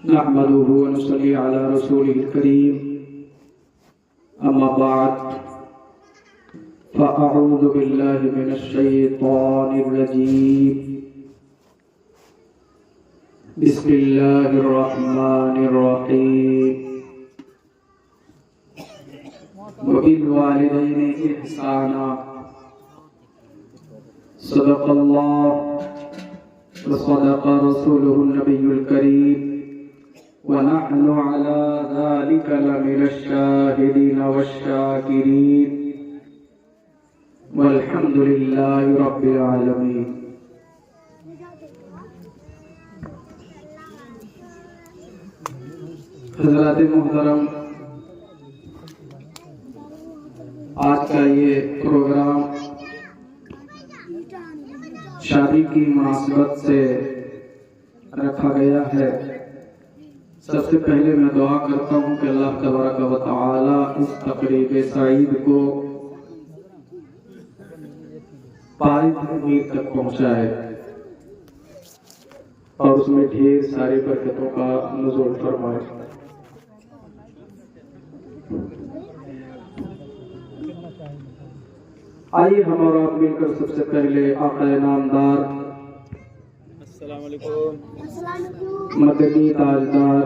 نحمده ونصلي على رسوله الكريم أما بعد فأعوذ بالله من الشيطان الرجيم بسم الله الرحمن الرحيم وبالوالدين إحسانا صدق الله وصدق رسوله النبي الكريم ونحن على ذلك لمن الشاهدين والشاكرين والحمد لله رب العالمين. حضرات محترم، آج کا یہ پروگرام شادی کی مناسبت سے رکھا گیا ہے. سب سے پہلے میں دعا کرتا ہوں کہ اللہ تبارک و تعالی اس تقریب سعید کو پائے امید تک پہنچائے اور اس میں ڈھیر ساری برکتوں کا نزول فرمائے. آئیے ہم اور آپ مل کر سب سے پہلے آقا نامدار السلام علیکم مدنی تاجدار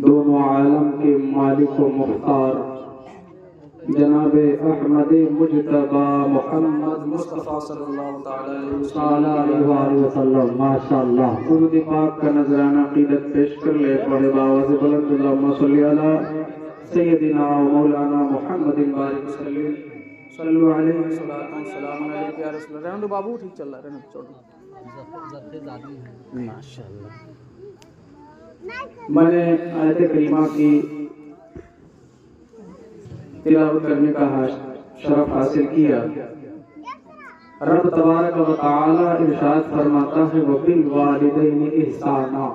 دونوں عالم کے مالک و مختار جناب احمد مجتبی محمد مصطفیٰ صلی اللہ علیہ وسلم ماشاءاللہ درود پاک کا نذرانہ عقیدت پیش کر لے. پڑھے باواز بلند اللہم صلی علی سیدنا و مولانا محمد بارک وسلم صلو علیہ وسلم. سلام علیکم یا رسول اللہ. رہنے بابو ٹھیک چل رہا ہے. رہنے چھوڑو ماشاءاللہ. میں نے آیت کریمہ کی تلاوت کرنے کا شرف حاصل کیا. رب تبارک و تعالی ارشاد فرماتا ہے وبالوالدین احسانا،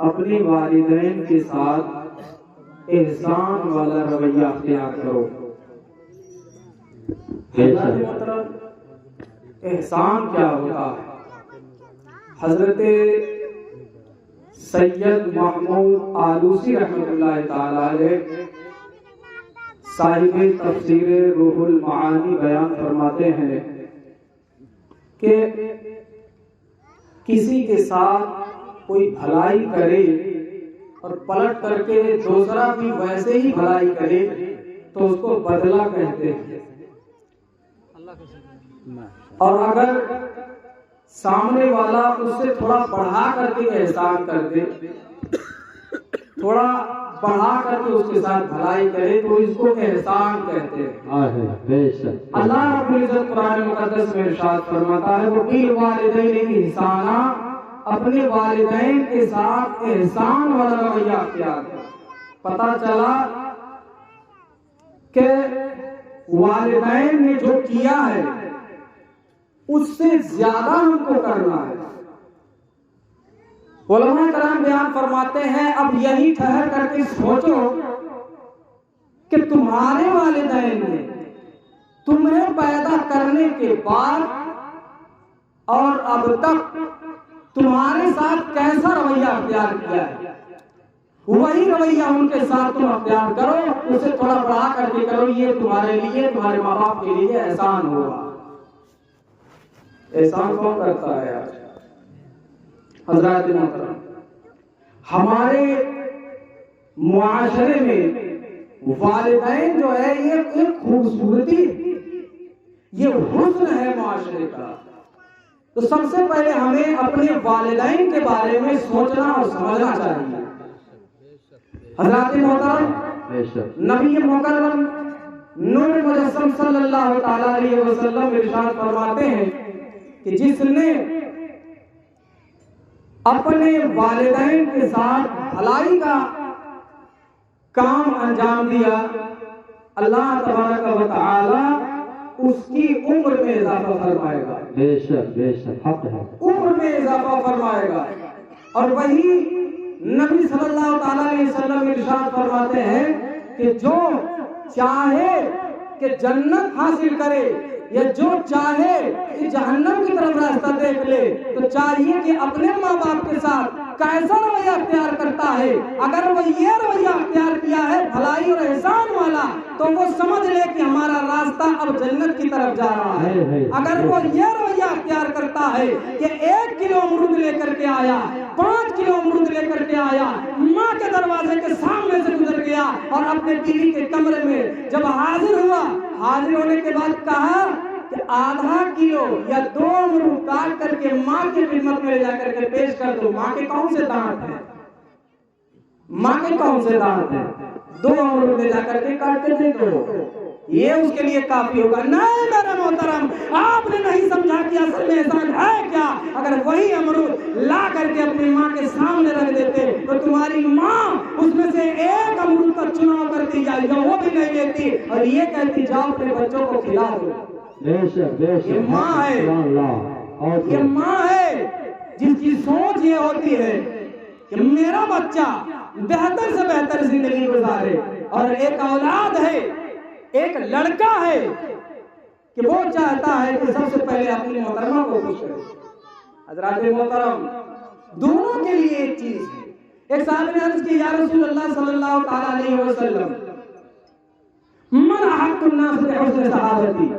اپنے والدین کے ساتھ احسان والا رویہ اختیار کرو. احسان کیا ہوتا ہے؟ حضرت سید محمود آلوسی رحمۃ اللہ تعالی علیہ صاحب تفسیر روح المعانی بیان فرماتے ہیں کہ کسی کے ساتھ کوئی بھلائی کرے اور پلٹ کر کے دوسرا بھی ویسے ہی بھلائی کرے تو اس کو بدلہ کہتے ہیں. اور اگر سامنے والا اس سے تھوڑا بڑھا کر کے احسان کر دے، تھوڑا بڑھا کر کے اس کے ساتھ بھلائی کرے تو اس کو احسان کہتے ہیں. اللہ رب العزت قرآن مقدس میں ارشاد فرماتا ہے وبالوالدین احسانا، اپنے والدین کے ساتھ احسان والا رویہ اختیار کرو. پتہ چلا کہ والدین نے جو کیا ہے اس سے زیادہ ہم کو کرنا ہے. علماء کرام بیان فرماتے ہیں اب یہی ٹھہر کر کے سوچو کہ تمہارے والدین نے تمہیں پیدا کرنے کے بعد اور اب تک تمہارے ساتھ کیسا رویہ اختیار کیا ہے، وہی رویہ ان کے ساتھ تم اختیار کرو. اسے تھوڑا بڑھا کر کے کرو. یہ تمہارے لیے، تمہارے ماں باپ کے لیے احسان ہوگا. احسان کون کرتا ہے آج؟ حضرات محترم، ہمارے معاشرے میں والدین جو ہے یہ ایک خوبصورتی، یہ حسن ہے معاشرے کا. تو سب سے پہلے ہمیں اپنے والدین کے بارے میں سوچنا اور سمجھنا چاہیے. حضرات محترم، نبی مکرم نور مجسم صلی اللہ تعالی علیہ وسلم ارشاد فرماتے ہیں کہ جس نے اپنے والدین کے ساتھ بھلائی کا کام انجام دیا، اللہ تبارک و تعالی اس کی عمر میں اضافہ فرمائے گا. بے شک حق ہے، عمر میں اضافہ فرمائے گا. اور وہی نبی صلی اللہ تعالی علیہ وسلم ارشاد فرماتے ہیں کہ جو چاہے کہ جنت حاصل کرے یا جو چاہے کہ جہنم کی طرف راستہ دیکھ لے، تو چاہیے کہ اپنے ماں باپ کے ساتھ کیسا رویہ اختیار کرتا ہے۔ اگر وہ یہ رویہ اختیار کیا ہے بھلائی اور احسان والا، تو وہ سمجھ لے کہ ہمارا راستہ اب جنت کی طرف جا رہا ہے۔ اگر وہ یہ رویہ اختیار کرتا ہے کہ 1 کلو امرود لے کر کے آیا، 5 کلو امرود لے کر کے آیا، ماں کے دروازے کے سامنے سے گزر گیا اور اپنے بیوی کے کمرے میں جب حاضر ہوا، حاضر ہونے کے بعد کہا کہ آدھا کلو یا 2 امرود کاٹ کر کے ماں کی خدمت میں لے جا کر کے پیش کر دو، ماں کے کون سے دانت ہیں؟ ماں کے کون سے دانت ہیں؟ 2 امرود لے جا کر کے کاٹ کے دے دو، یہ اس کے لیے کافی ہوگا۔ نہیں میرے محترم، آپ نے نہیں سمجھا کہ اصل میں احسان ہے کیا۔ اگر وہی امرود لا کر کے اپنی ماں کے سامنے رکھ دیتے تو تمہاری ماں اس میں سے 1 امرود کا چناؤ کرتی یا وہ بھی نہیں لیتی اور یہ کہتی جاؤ اپنے بچوں کو کھلا دو۔ یہ ماں ہے، یہ ماں ہے جس کی سوچ یہ ہوتی ہے کہ میرا بچہ بہتر سے بہتر زندگی گزارے، اور ایک اولاد ہے، ایک لڑکا ہے کہ وہ چاہتا ہے کہ سب سے پہلے اپنی محترمہ کو خوش کرے۔ حضرات محترم، دونوں کے لیے ایک چیز ہے۔ ایک صاحب نے عرض کی یا رسول اللہ صلی اللہ تعالی علیہ وسلم، من احق الناس بحسن صحابتی،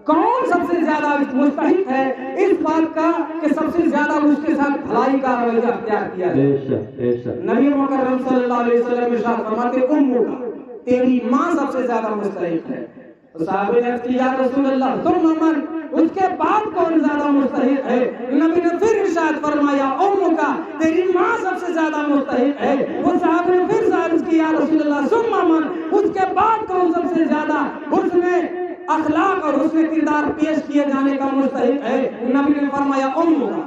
کون سب سے زیادہ مستحق ہے اس بات کا کہ سب سے زیادہ اس کے ساتھ بھلائی کا رویہ اختیار کیا ہے؟ نبی مکرم صلی اللہ علیہ وسلم ارشاد فرماتے امو کا، تیری ماں سب سے زیادہ مستحق ہے۔ صحابہ نے کہا یا رسول اللہ ثم من، اس کے بعد کون زیادہ مستحق ہے؟ نبی نے پھر ارشاد فرمایا امو کا، تیری ماں سب سے زیادہ مستحق ہے۔ وہ صحابہ نے پھر عرض کی یا رسول اللہ ثم من، اس کے بعد کون سب سے زیادہ حسن اخلاق اور حسن کردار پیش کیے جانے کا مستحق ہے؟ نبی نے فرمایا امو کا،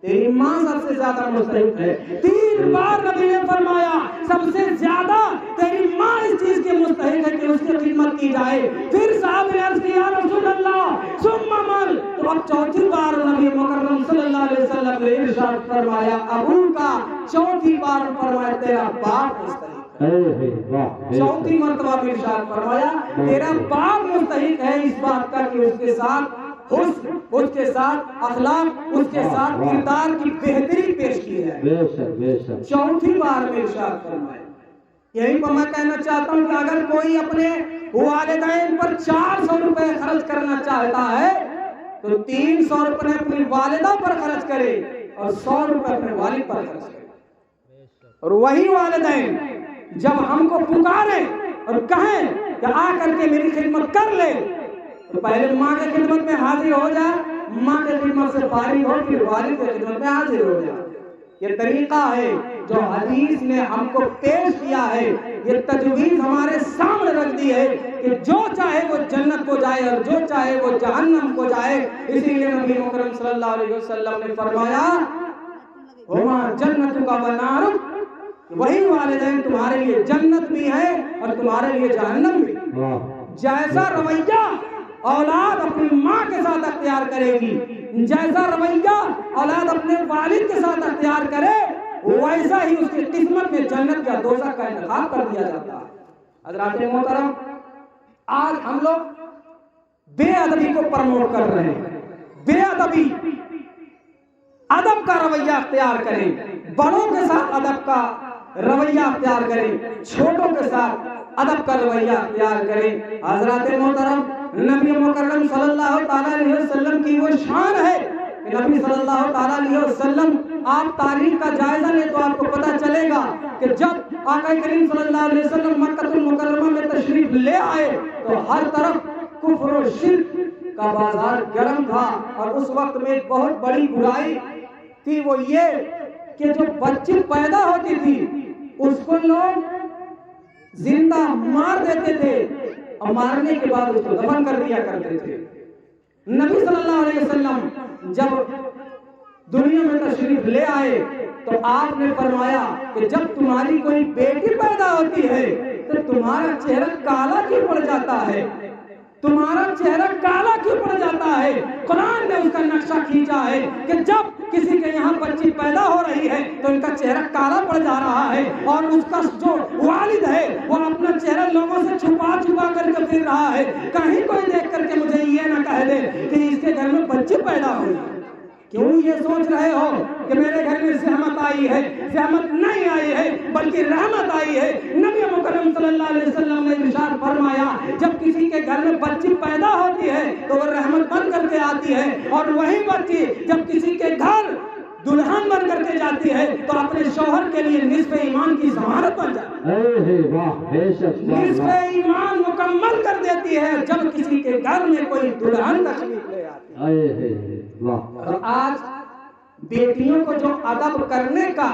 تیری ماں سب سے زیادہ مستحق ہے۔ 3 بار نبی نے فرمایا سب سے زیادہ تیری ماں اس چیز کے مستحق ہے کہ اس کی خدمت کی جائے۔ پھر صحابہ نے عرض کیا یا رسول اللہ ثم من، تو اب 4تھی بار نبی مکرم صلی اللہ علیہ وسلم نے ارشاد فرمایا ابو کا، 4تھی بار فرمایا تیرا باپ مستحق ہے۔ 4تھی مرتبہ بھی ارشاد فرمایا تیرا باپ مستحق ہے اس بات کا کہ اس کے ساتھ حسن، اس کے ساتھ اخلاق، اس کے ساتھ کردار کی بہتری پیش کی ہے۔ 4تھی بار میں ارشاد فرمایا۔ یہی پر میں کہنا چاہتا ہوں کہ اگر کوئی اپنے والدین پر 400 روپے خرچ کرنا چاہتا ہے تو 300 روپے اپنی والدہ پر خرچ کرے اور 100 روپے اپنے والد پر خرچ کرے۔ اور وہی والدین جب ہم کو پکاریں اور کہیں کہ آ کر کے میری خدمت کر لے، تو پہلے ماں کی خدمت میں حاضر ہو جائے، ماں کی خدمت سے فارغ ہو پھر والد کی خدمت میں حاضر ہو جائے۔ یہ طریقہ ہے جو حدیث نے ہم کو پیش کیا ہے، یہ تجویز ہمارے سامنے رکھ دی ہے کہ جو چاہے وہ جنت کو جائے اور جو چاہے وہ جہنم کو جائے۔ اسی لیے نبی مکرم صلی اللہ علیہ وسلم نے فرمایا ہما جنت کا ونارک، وہی والدین تمہارے لیے جنت بھی ہے اور تمہارے لیے جہنم بھی۔ جیسا رویہ اولاد اپنی ماں کے ساتھ اختیار کرے گی، جیسا رویہ اولاد اپنے والد کے ساتھ اختیار کرے، ویسا ہی اس کی قسمت میں جنت یا دوزخ کا انتخاب کر دیا جاتا ہے۔ حضرات محترم، آج ہم لوگ بے ادبی کو پروموٹ کر رہے ہیں۔ بے ادبی، ادب کا رویہ اختیار کریں، بڑوں کے ساتھ ادب کا رویہ اختیار کریں، چھوٹوں کے ساتھ ادب کا رویہ اختیار کریں۔ حضرات محترم، نبی مکرم صلی اللہ تعالی علیہ وسلم کی وہ شان ہے کہ نبی صلی اللہ تعالی علیہ وسلم، آپ تاریخ کا جائزہ لیں تو آپ کو پتہ چلے گا کہ جب آقا کریم صلی اللہ علیہ وسلم مکہ المکرمہ میں تشریف لے آئے تو ہر طرف کفر و شرک کا بازار گرم تھا، اور اس وقت میں ایک بہت بڑی برائی تھی، وہ یہ کہ جو بچی پیدا ہوتی تھی اس کو لوگ زندہ مار دیتے تھے اور مارنے کے بعد اس کو دفن کر دیا کرتے تھے۔ نبی صلی اللہ علیہ وسلم جب دنیا میں تشریف لے آئے تو آپ نے فرمایا کہ جب تمہاری کوئی بیٹی پیدا ہوتی ہے تو تمہارا چہرہ کالا کیوں پڑ جاتا ہے؟ تمہارا چہرہ کالا کیوں پڑ جاتا ہے؟ قرآن نے اس کا نقشہ کھینچا ہے کہ جب کسی کے یہاں بچی پیدا ہو رہی ہے تو ان کا چہرہ کالا پڑ جا رہا ہے، اور اس کا جو والد ہے وہ اپنا چہرہ لوگوں سے چھپا چھپا کر کے پھر رہا ہے، کہیں کوئی دیکھ کر کے مجھے یہ نہ کہے کہہ دے کہ اس کے گھر میں بچے پیدا ہوئے، کیوں یہ سوچ رہے ہو کہ میرے گھر میں زحمت آئی ہے؟ زحمت نہیں آئی ہے بلکہ رحمت آئی ہے۔ نبی مکرم صلی اللہ علیہ وسلم نے ارشاد فرمایا جب کسی کے گھر میں بچی پیدا ہوتی ہے تو وہ رحمت بن کر کے آتی ہے، اور وہی بچی جب کسی کے گھر دلہن بن کر کے جاتی ہے تو اپنے شوہر کے لیے نصف ایمان کی ضمانت بن جاتی ہے، نصف ایمان مکمل کر دیتی ہے جب کسی کے گھر میں کوئی دلہن تشریف لے آتی ہے۔ اور آج بیٹیوں کو جو ادب کرنے کا،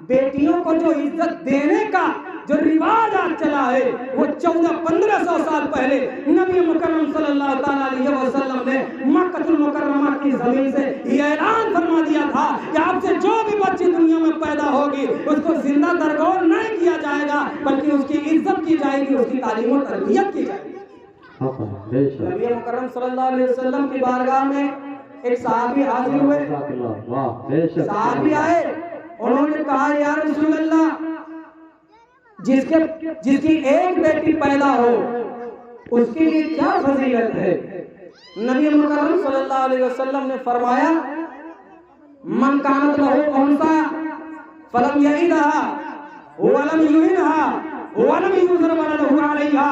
بیٹیوں کو جو عزت دینے کا جو رواج آج چلا ہے، وہ 1400-1500 سال پہلے نبی مکرم صلی اللہ تعالیٰ علیہ وسلم نے مکہ المکرمہ کی زمین سے یہ اعلان فرما دیا تھا کہ آپ سے جو بھی بچی دنیا میں پیدا ہوگی اس کو زندہ درگور نہیں کیا جائے گا بلکہ اس کی عزت کی جائے گی، اس کی تعلیم و تربیت کی جائے گی۔ نبی مکرم صلی اللہ علیہ وسلم کی بارگاہ میں ایک صحابی حاضر ہوئے، صحابی آئے، انہوں نے کہا یا رسول اللہ جس کی ایک بیٹی پیدا ہو اس کے لیے کیا فضیلت ہے؟ نبی مکرم صلی اللہ علیہ وسلم نے فرمایا من کانت لہو انثی فلم یعدها ولم یہنها ولم یضرب له علیہا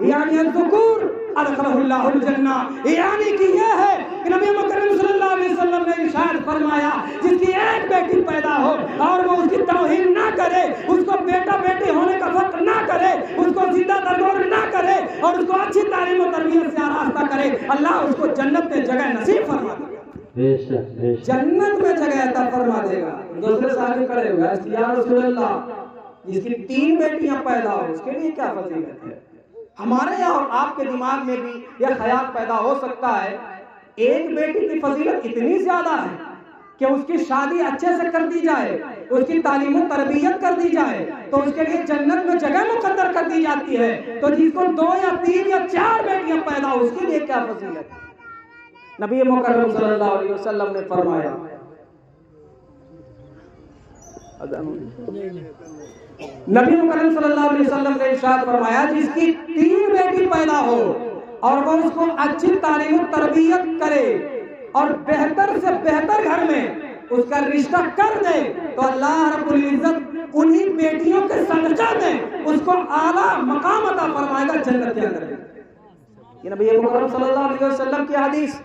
یعنی الذکور ادخلہ اللہ الجنہ، یعنی کہ یہ ہے کہ نبی مکرم صلی اللہ علیہ وسلم نے ارشاد فرمایا جس کی ایک بیٹی پیدا ہو اور وہ اس کی توہین نہ کرے، اس کو بیٹا بیٹی ہونے کا فرق نہ کرے، اس کو زندہ درگور نہ کرے اور اس کو اچھی تعلیم و تربیت سے آراستہ کرے، اللہ اس کو جنت میں جگہ نصیب فرما دے گا، جنت میں جگہ عطا فرما دے گا۔ دوسرے صحابی کھڑے ہوئے یا رسول اللہ جس کی 3 بیٹیاں پیدا ہو اس کے لیے کیا فضیلت ہے؟ ہمارے اور آپ کے دماغ میں بھی یہ خیال پیدا ہو سکتا ہے ایک بیٹی کی فضیلت اتنی زیادہ ہے کہ اس کی شادی اچھے سے کر دی جائے، اس کی تعلیم و تربیت کر دی جائے تو اس کے لیے جنت میں جگہ مقدر کر دی جاتی ہے، تو جس کو 2 یا 3 یا 4 بیٹیاں پیدا ہو اس کے لیے کیا فضیلت ہے؟ نبی مکرم صلی اللہ علیہ وسلم نے فرمایا نبی مکرم صلی اللہ علیہ وسلم نے ارشاد فرمایا جس کی 3 بیٹی پیدا ہو اور وہ اس کو اچھی تعلیم و تربیت کرے اور بہتر سے بہتر گھر میں اس کا رشتہ کر دے تو اللہ رب العزت انہی بیٹیوں کے صدقہ میں اس کو اعلیٰ مقام عطا فرمائے گا جنت کے اندر۔ یہ نبی مکرم صلی اللہ علیہ وسلم کی حدیث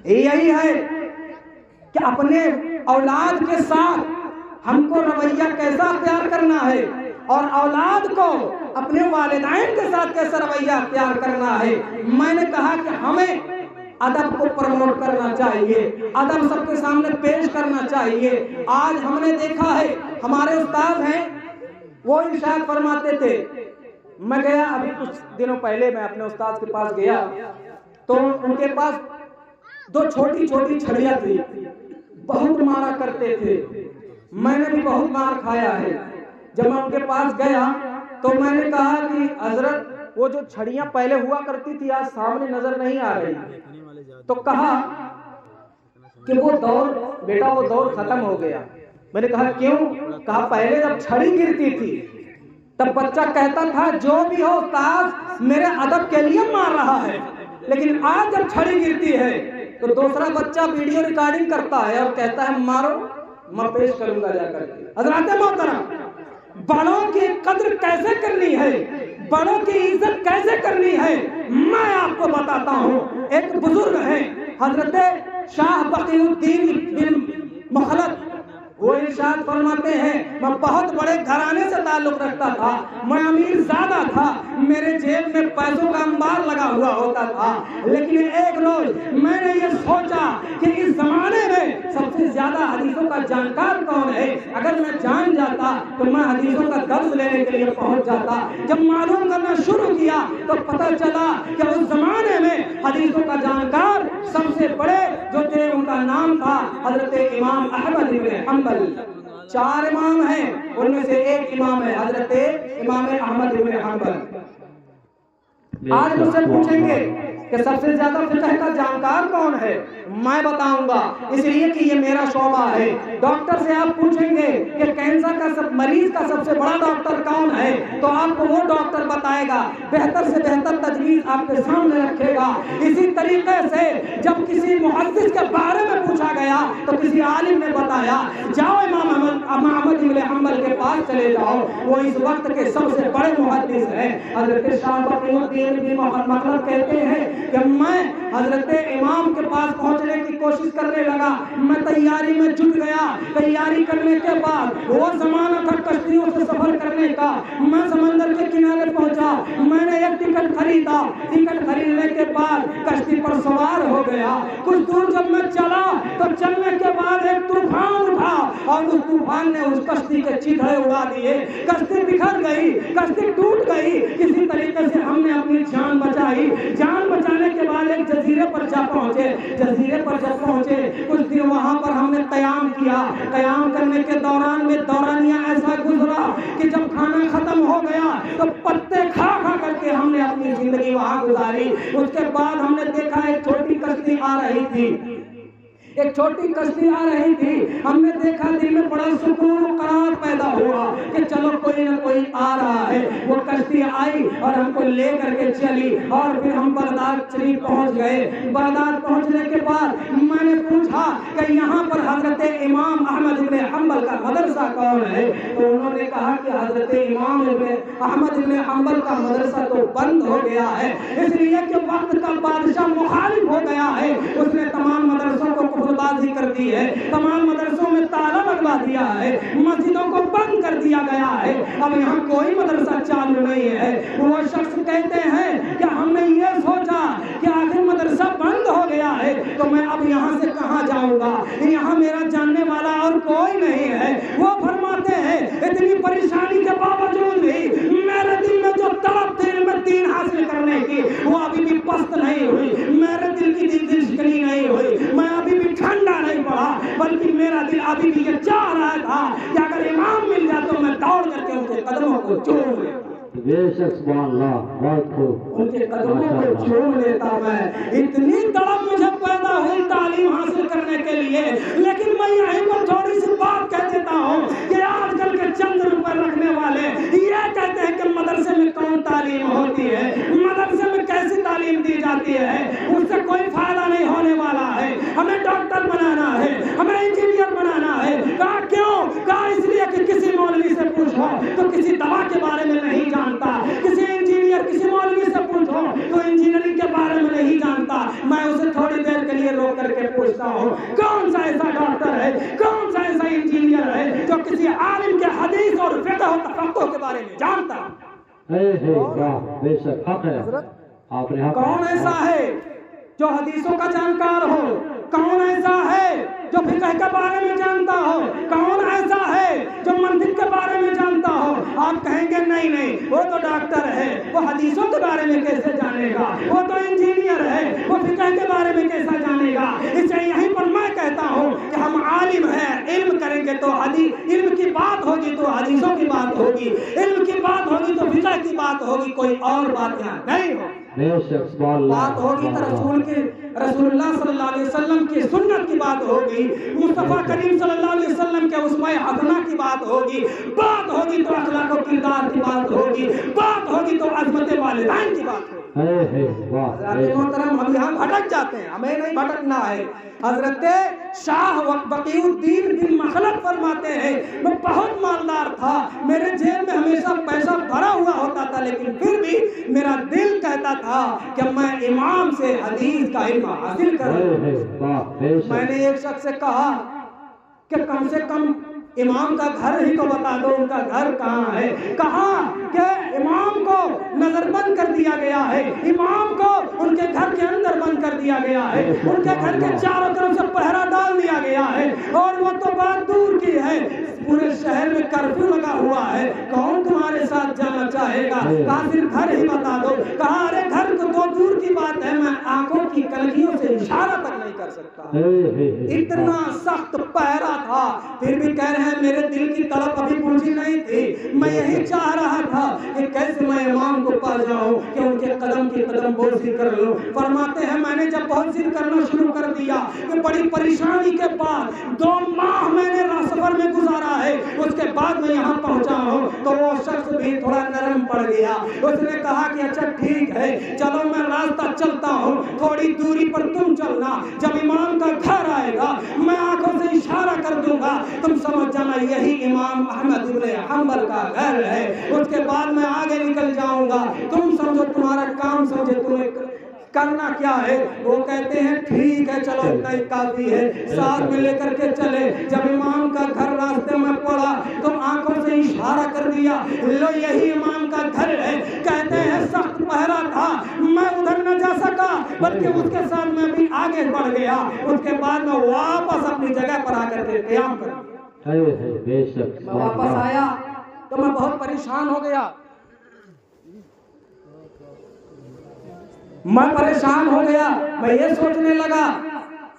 یہی ہے کہ اپنے اولاد کے ساتھ ہم کو رویہ کیسا اختیار کرنا ہے اور اولاد کو اپنے والدین کے ساتھ کیسا رویہ اختیار کرنا ہے۔ میں نے کہا کہ ہمیں ادب کو پروموٹ کرنا چاہیے، ادب سب کے سامنے پیش کرنا چاہیے۔ آج ہم نے دیکھا ہے ہمارے استاد ہیں وہ ارشاد فرماتے تھے، میں گیا ابھی کچھ دنوں پہلے میں اپنے استاد کے پاس گیا تو ان کے پاس 2 چھوٹی چھوٹی چھڑیاں تھی، بہت مارا کرتے تھے، میں نے بھی بہت مار کھایا ہے۔ جب میں ان کے پاس گیا تو میں نے کہا کہ حضرت وہ جو چھڑیاں پہلے ہوا کرتی تھی آج سامنے نظر نہیں آ رہی، تو کہا کہ وہ دور بیٹا وہ دور ختم ہو گیا۔ میں نے کہا کیوں؟ کہا پہلے جب چھڑی گرتی تھی تب بچہ کہتا تھا جو بھی ہو استاد میرے ادب کے لیے مار رہا ہے، لیکن آج جب چھڑی گرتی ہے تو دوسرا بچہ ویڈیو ریکارڈنگ کرتا ہے اور کہتا ہے مارو میں پیش کروں گا جا کر کے۔ حضرات محترم بڑوں کی قدر کیسے کرنی ہے، بڑوں کی عزت کیسے کرنی ہے میں آپ کو بتاتا ہوں۔ ایک بزرگ ہیں حضرت شاہ بقی الدین بن مخلد، وہ ارشاد فرماتے ہیں میں بہت بڑے گھرانے سے تعلق رکھتا تھا، میں امیر زادہ تھا، میرے جیب میں پیسوں کا انبار لگا ہوا ہوتا تھا، لیکن ایک روز میں نے یہ سوچا کہ اس زمانے میں سب سے زیادہ حدیثوں کا جانکار کون ہے، اگر میں جان جاتا تو میں حدیثوں کا درس لینے کے لیے پہنچ جاتا۔ جب معلوم کرنا شروع کیا تو پتہ چلا کہ اس زمانے میں حدیثوں کا جانکار سب سے بڑے جو تھے ان کا نام تھا حضرت امام احمد بن حنبل۔ 4 امام ہیں ان میں سے ایک امام ہے حضرت امام احمد بن حنبل۔ آج مجھ سے پوچھیں گے کہ سب سے زیادہ فقہ کا جانکار کون ہے؟ میں بتاؤں گا، اس لیے کہ یہ میرا شعبہ ہے۔ ڈاکٹر سے آپ پوچھیں گے کہ کینسر کا مریض کا سب سے بڑا ڈاکٹر کون ہے، تو آپ کو وہ ڈاکٹر بتائے گا، بہتر سے بہتر تجویز آپ کے سامنے رکھے گا۔ اسی طریقے سے جب کسی محدث کے بارے میں پوچھا گیا تو کسی عالم نے بتایا، جاؤ امام احمد بن حنبل کے پاس چلے جاؤ، وہ اس وقت کے سب سے بڑے محدث ہیں۔ حضرت شاہ بقی الدین بن مخلد کہتے ہیں کہ میں حضرت امام کے پاس پہنچنے کی کوشش کرنے لگا، میں تیاری میں جٹ گیا۔ تیاری کرنے کے بعد وہ زمانہ تھا کشتیوں سے سفر کرنے کا، میں سمندر کے کنارے پہنچا، میں نے ایک ٹکٹ خریدا۔ ٹکٹ خریدنے کے بعد کشتی پر سوار ہو گیا۔ کچھ دور جب میں چلا تو چلنے کے بعد ایک طوفان اٹھا اور اس طوفان نے اس کشتی کے چیتڑے اڑا دیے، کشتی بکھر گئی، کشتی ٹوٹ گئی۔ کسی طریقے سے ہم نے اپنی جان بچائی۔ جان بچانے کے بعد ایک جزیرے پر جا پہنچے۔ جزیرے پر جب پہنچے کچھ دن وہاں پر ہم نے قیام کیا۔ قیام کرنے کے دوران میں دورانیہ ایسا گزرا کہ جب کھانا ختم ہو گیا تو پتے کھا کھا کر کے ہم نے اپنی زندگی وہاں گزاری۔ اس کے بعد ہم نے دیکھا ایک چھوٹی کشتی آ رہی تھی، ایک چھوٹی کشتی آ رہی تھی۔ ہم نے دیکھا دل میں بڑا سکون و قرار پیدا ہوا کہ چلو کوئی نہ کوئی آ رہا ہے۔ وہ کشتی آئی اور ہم کو لے کر کے چلی اور پھر ہم بغداد شریف پہنچ گئے۔ بغداد پہنچنے کے بعد میں نے پوچھا کہ یہاں پر حضرت امام احمد بن حنبل کا مدرسہ کون ہے، تو انہوں نے کہا کہ حضرت امام احمد بن حنبل کا مدرسہ تو بند ہو گیا ہے، اس لیے کہ وقت کا بادشاہ مخالف ہو گیا ہے، اس نے تمام مدرسوں کو بازی کر دی ہے، تمام مدرسوں میں تالا لگوا دیا ہے، مسجدوں کو بند کر دیا گیا ہے، اب یہاں کوئی مدرسہ چالو نہیں ہے۔ وہ شخص کہتے ہیں کہ ہم نے یہ سوچا کہ آخر مدرسہ بند ہو گیا ہے تو میں اب یہاں سے کہاں جاؤں گا، یہاں میرا جاننے والا اور کوئی نہیں ہے۔ وہ فرماتے ہیں اتنی پریشانی کے باوجود بھی میرے دل میں جو طلب تھی علم دین حاصل کرنے کی وہ ابھی بھی پست نہیں ہوئی، میرے دل کی دل شکنی نہیں ہوئی، میں ابھی بھی ٹھنڈا نہیں پڑا، بلکہ میرا دل ابھی بھی یہ چاہ رہا تھا کہ اگر امام مل جائے تو میں دوڑ کر کے ان کے قدموں کو چوم لیتا، بے شک سبحان اللہ، بہت خوب، ان کے قدموں کو چوم لیتا میں۔ اتنی طلب مجھے پیدا ہوئی تعلیم حاصل کرنے کے لیے، لیکن میں یہیں پر تھوڑی سی بات کہہ دیتا ہوں کہ آج کل کے چند روپے رکھنے والے یہ کہتے ہیں کہ مدرسے میں کون تعلیم ہوتی ہے، مدرسے میں کیسی تعلیم دی جاتی ہے، اس سے کوئی فائدہ نہیں ہونے والا ہے، ہمیں ڈاکٹر بنانا ہے، ہمیں انجینئر بنانا ہے۔ کہا کیوں؟ کہا اس لیے کہ کسی مولوی سے پوچھو تو کسی دوا کے بارے میں نہیں جانتا، کسی انجینئر کسی مولوی سے پوچھو تو انجینئرنگ کے بارے میں نہیں جانتا۔ میں اسے تھوڑی دیر کے لیے روک کر کے پوچھتا ہوں کون سا ایسا ڈاکٹر ہے، کون سا ایسا انجینئر ہے جو کسی عالم کے حدیث اور فقہ و تفقہ کے بارے میں جانتا؟ بے شک حق ہے، آپ نے کون ایسا ہے جو حدیثوں کا جانکار ہو؟ کون ایسا ہے جو فقہ کے بارے میں جانتا ہو؟ کون ایسا ہے جو منطق کے بارے میں جانتا ہو؟ آپ کہیں گے نہیں نہیں وہ تو ڈاکٹر ہے، وہ حدیثوں کے بارے میں کیسے جانے گا، وہ تو انجینئر ہے، وہ فقہ کے بارے میں کیسا جانے گا؟ اس لیے یہیں پر میں کہتا ہوں کہ ہم عالم ہیں، علم کریں گے تو علم کی بات ہوگی تو حدیثوں کی بات ہوگی، علم کی بات ہوگی تو فقہ کی بات ہوگی، کوئی اور بات یہاں نہیں ہوگی۔ بات ہوگی تو رسول اللہ صلی اللہ علیہ وسلم کی سنت کی بات ہوگی، مصطفیٰ کریم صلی اللہ علیہ وسلم کے اسوہ حسنہ کی بات ہوگی، بات ہوگی تو اخلاق و کردار کی بات ہوگی، بات ہوگی تو عظمت والدین کی بات ہوگی۔ حضرت محترم ہم یہاں بھٹک جاتے ہیں، ہمیں نہیں بھٹکنا ہے۔ حضرت شاہ بقی الدین بن مخلد فرماتے ہیں میں بہت مالدار تھا، میرے جیب میں ہمیشہ پیسہ بھرا ہوا ہوتا تھا، لیکن پھر بھی میرا دل کہتا تھا کہ میں امام سے حدیث کا علم حاصل کروں۔ میں نے ایک شخص سے کہا کہ کم سے کم امام کا گھر ہی تو بتا دو، ان کا گھر کہاں ہے؟ کہا کہ امام کو نظر بند کر دیا گیا ہے، امام کو ان کے گھر کے اندر بند کر دیا گیا ہے، ان کے گھر کے چاروں طرف سے پہرا ڈال دیا گیا ہے، اور وہ تو بات دور کی ہے، پورے شہر میں کرفیو لگا ہوا ہے، کون تمہارے ساتھ جانا چاہے گا؟ کہا صرف گھر ہی بتا دو۔ کہا ارے گھر تو دور کی بات ہے، میں آنکھوں کی کلکیوں سے اشارہ تک نہیں کر سکتا. اتنا سخت پہرا تھا. پھر بھی کہہ رہے ہیں میرے دل کی طلب ابھی پوری نہیں تھی. میں یہی چاہ رہا تھا کہ کیسے میں امام کو پا جاؤں کہ ان کے قدم کی قدم بوسی کر لوں. فرماتے ہیں میں نے جب بہت ذکر کرنا شروع کر دیا کہ بڑی پریشانی کے بعد 2 ماہ میں نے سفر میں گزارا ہے, اس کے بعد میں یہاں پہنچا ہوں, تو وہ شخص بھی تھوڑا نرم پڑ گیا. اس نے کہا کہ اچھا ٹھیک ہے, چلو میں راستہ چلتا ہوں, تھوڑی دوری پر تم چلنا, جب امام کا گھر آئے گا میں آنکھوں سے اشارہ کر دوں گا, تم سمجھ جانا یہی امام احمد ابن حنبل کا گھر ہے. اس کے بعد میں آگے نکل جاؤں گا, تم سمجھو تمہارا کام سمجھے تمہیں کرنا کیا ہے. وہ کہتے ہیں ٹھیک ہے چلو اتنا ہی کافی ہے. ساتھ میں لے کر کے چلے. جب امام کا گھر راستے میں پڑا تو آنکھوں سے اشارہ کر دیا, لو یہی امام کا گھر ہے. کہتے ہیں سخت پہرا تھا, میں ادھر نہ جا سکا بلکہ اس کے ساتھ میں بھی آگے بڑھ گیا. اس کے بعد میں واپس اپنی جگہ پر آ کر کے قیام کر دیا. واپس آیا تو میں بہت پریشان ہو گیا. میں پریشان ہو گیا. میں یہ سوچنے لگا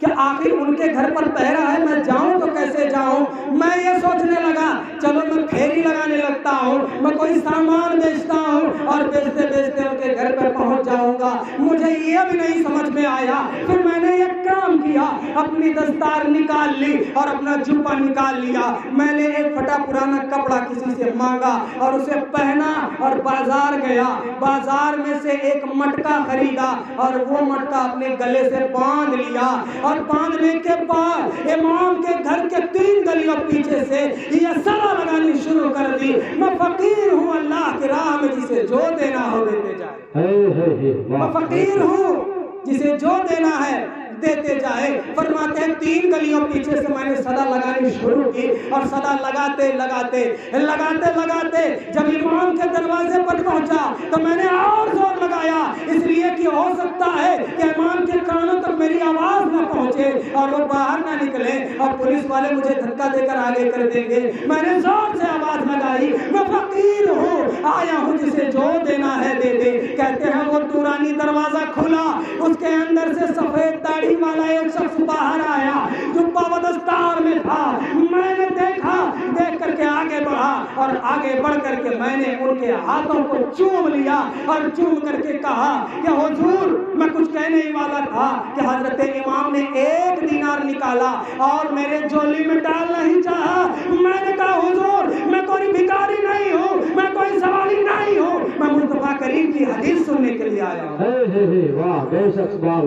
کہ آخر ان کے گھر پر پہرا ہے, میں جاؤں تو کیسے جاؤں. میں یہ سوچنے لگا چلو میں پھیری لگانے لگتا ہوں, میں کوئی سامان بیچتا ہوں اور بیچتے بیچتے ان کے گھر پہ پہنچ جاؤں گا. مجھے یہ بھی نہیں سمجھ میں آیا. پھر میں نے ایک کام کیا, اپنی دستار نکال لی اور اپنا جوبہ نکال لیا. میں نے ایک پھٹا پرانا کپڑا کسی سے مانگا اور اسے پہنا اور بازار گیا. بازار میں سے ایک مٹکا خریدا اور وہ مٹکا اپنے گلے سے باندھ لیا. اور باندھنے کے بعد امام کے گھر کے 3 گلیوں پیچھے سے یہ صدا لگانی شروع کر دی, میں فقیر ہوں اللہ کی راہ میں جسے جو دینا ہو دیتے جائے. میں فقیر ہوں جسے جو دینا ہے دیتے جائے. فرماتے ہیں 3 گلیوں پیچھے سے میں نے صدا لگانی شروع کی اور صدا لگاتے لگاتے لگاتے لگاتے جب امام کے دروازے پر پہنچا تو میں نے اور زور لگایا, اس لیے کہ ہو سکتا ہے کہ امام کے کانوں تک میری آواز نہ پہنچے اور وہ باہر نہ نکلے اور پولیس والے مجھے دھکا دے کر آگے کر دیں گے. میں نے زور سے آواز لگائی, میں فقیر ہوں, آیا ہوں جسے جو دینا ہے دے دے. کہتے ہیں وہ دورانی دروازہ کھلا, اس کے اندر سے سفید داڑھی والا ایک شخص باہر آیا, جبہ و دستار میں تھا. میں نے دیکھا, دیکھ کر کے آگے بڑھا اور آگے بڑھ کر کے میں نے ان کے ہاتھوں کو چوم لیا اور چوم کر کے کہا کہ حضور میں کچھ کہنے ہی والا تھا کہ حضرت امام نے 1 دینار نکالا اور میرے جولی میں ڈالنا ہی چاہا. میں نے کہا حضور میں کوئی بھکاری نہیں ہوں, میں کوئی سوالی نہیں ہوں, میں مصطفیٰ کریم کی حدیث سننے کے لیے آیا ہوں.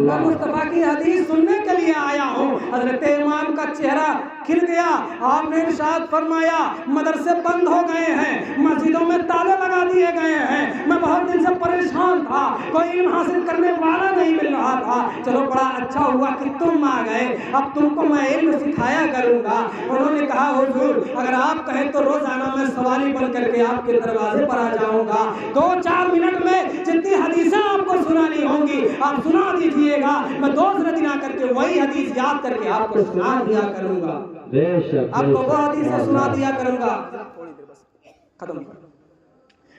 میں مصطفیٰ کی حدیث سننے کے لیے آیا ہوں. حضرت امام کا چہرہ کھل گیا. آپ نے ارشاد فرمایا مدرسے بند ہو گئے ہیں, مسجدوں میں تالے لگا دیے گئے ہیں, میں بہت دن سے پریشان تھا, کوئی علم حاصل کرنے والا نہیں مل رہا تھا. چلو بڑا اچھا ہوا کہ تم آ گئے, اب تم کو میں علم سکھایا کروں گا. انہوں نے کہا حضور اگر آپ کہیں تو روزانہ میں سوالی بن کر کے آپ کے دروازے پر آ جاؤں گا, 2-4 منٹ میں جتنی حدیثیں آپ کو سنانی ہوں گی آپ سنا دیجیے گا, میں دوسرے دن آ کر کے وہی حدیث یاد کر کے آپ کو سنا دیا کروں گا. آپ کو وہ حدیثیں سنا دیا کروں گا. ختم.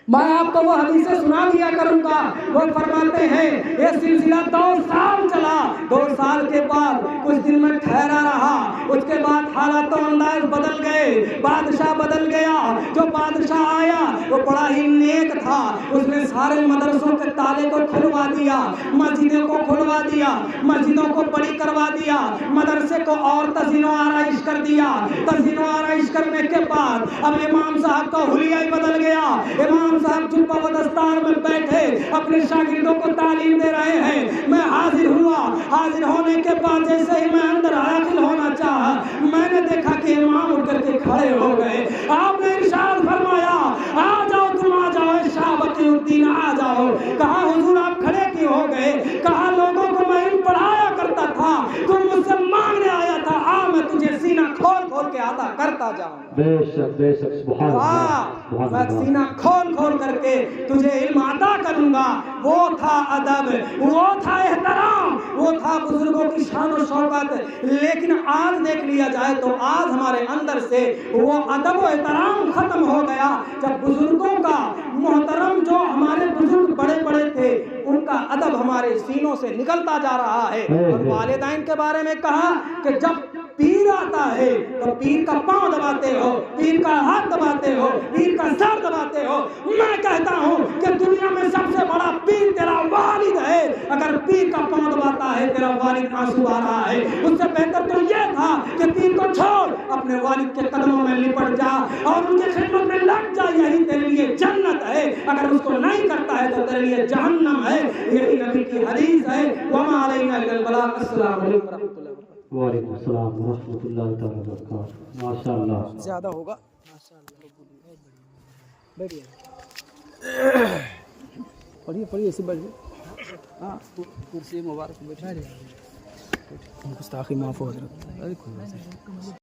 میں آپ کو وہ حدیثیں سنا دیا کروں گا. وہ فرماتے ہیں یہ سلسلہ 2 سال چلا. 2 سال کے بعد کچھ دن میں ٹھہرا رہا. اس کے بعد حالات و انداز بدل گئے, بادشاہ بدل گیا. جو بادشاہ آیا وہ بڑا ہی نیک تھا. اس نے سارے مدرسوں کے تالے کو کھلوا دیا, مسجدوں کو کھلوا دیا, مسجدوں کو بڑی کروا دیا, مدرسے کو اور تزئین و آرائش کر دیا. تزئین و آرائش کرنے کے بعد اب امام صاحب کا حلیہ ہی بدل گیا. امام صاحب جبہ و دستار میں بیٹھے اپنے شاگردوں کو تعلیم دے رہے ہیں. میں حاضر ہوا. حاضر ہونے کے بعد جیسے ہی میں اندر داخل ہونا چاہا میں نے دیکھا کہ امام اٹھ کر کے کھڑے ہو گئے. آپ نے ارشاد فرمایا آ جاؤ تم آ جاؤ شاہ بقی الدین آ جاؤ. کہا حضور آپ کھڑے کیوں ہو گئے؟ کہا لوگوں کو میں علم پڑھایا کرتا تھا, تم مجھ سے مانگنے آیا تھا, آ میں تجھے سینہ کھول کھول کے عطا کرتا جاؤں. بے شک بے شک سبحان اللہ. میں سینہ کھول کھول کر کے تجھے علم عطا کروں گا. وہ تھا ادب, وہ تھا احترام, وہ تھا بزرگوں کی شان و شوکت. لیکن آج دیکھ لیا جائے تو آج ہمارے اندر سے وہ ادب و احترام ختم ہو گیا. جب بزرگوں کا محترم جو ہمارے بزرگ بڑے بڑے تھے ان ان کا ادب ہمارے سینوں سے نکلتا جا رہا ہے. اور والدین کے بارے میں کہا کہ جب پیر آتا ہے تو پیر کا پاؤں دباتے ہو, پیر کا ہاتھ دباتے ہو, پیر کا سر دباتے ہو. میں کہتا ہوں کہ دنیا میں سب سے بڑا پیر تیرا والد ہے. اگر پیر کا پاؤں دباتا ہے تیرا والد آنسو آ رہا ہے, اس سے بہتر تو یہ تھا کہ پیر کو چھوڑ, اپنے والد کے قدموں میں لپٹ جا اور ان کی خدمت میں لگ جا. یہی تیرے لیے جنت ہے. اگر اس کو نہیں کرتا ہے تو تیرے لیے جہنم ہے. یہی نبی کی حدیث ہے. وما علینا الا البلاغ. السلام علیکم ورحمۃ اللہ وبرکاتہ. وعلیکم السلام ورحمۃ اللہ تعالی وبرکاتہ. ماشاء اللہ زیادہ ہوگا. پڑھیے پڑھیے اسی بیٹھیے. ہاں کرسی مبارک بیٹھے. گستاخی معاف ہو حضرت.